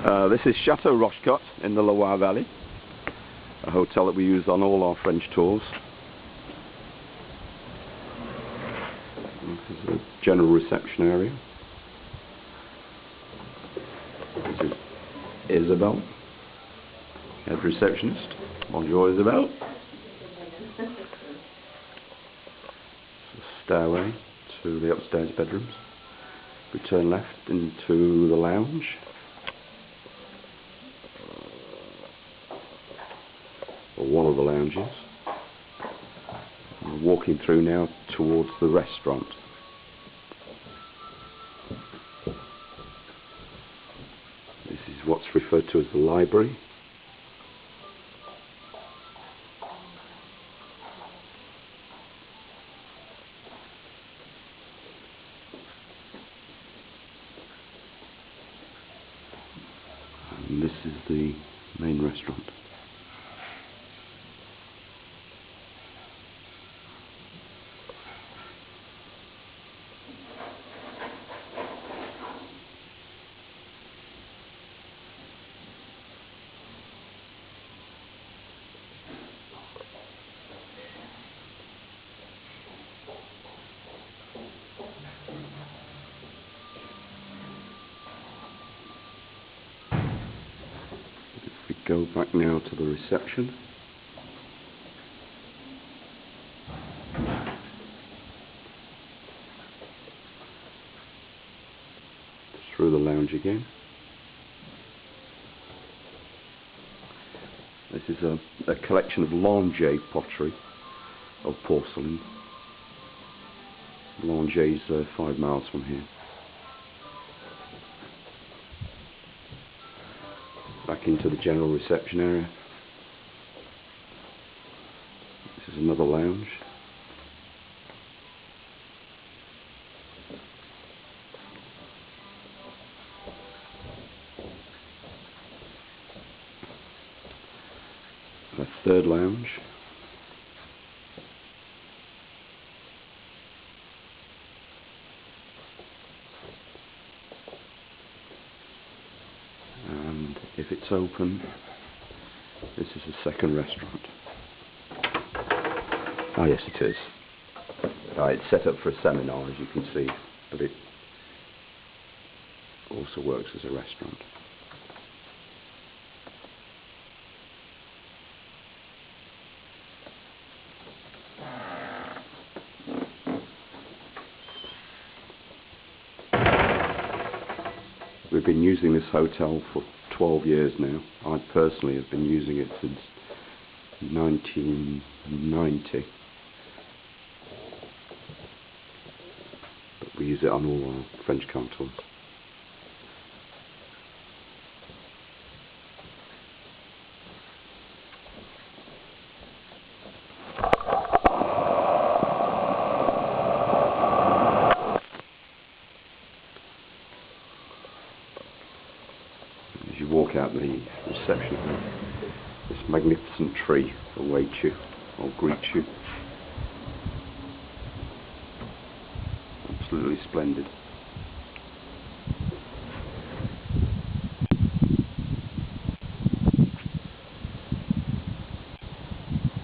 This is Chateau Rochecotte in the Loire Valley, a hotel that we use on all our French tours. This is a general reception area. This is Isabelle, head receptionist. Bonjour, Isabelle. It's a stairway to the upstairs bedrooms. We turn left into the lounge. Or one of the lounges. We're walking through now towards the restaurant. This is what's referred to as the library. And this is the main restaurant. Go back now to the reception. Through the lounge again. This is a collection of Langeais pottery of porcelain. Langeais is 5 miles from here. Back into the general reception area. This is another lounge. A third lounge. And if it's open, this is the second restaurant. Ah, yes, it is. It's set up for a seminar, as you can see, but it also works as a restaurant. We've been using this hotel for 12 years now. I personally have been using it since 1990. But we use it on all our French car tours. As you walk out the reception, this magnificent tree awaits you or greets you. Absolutely splendid.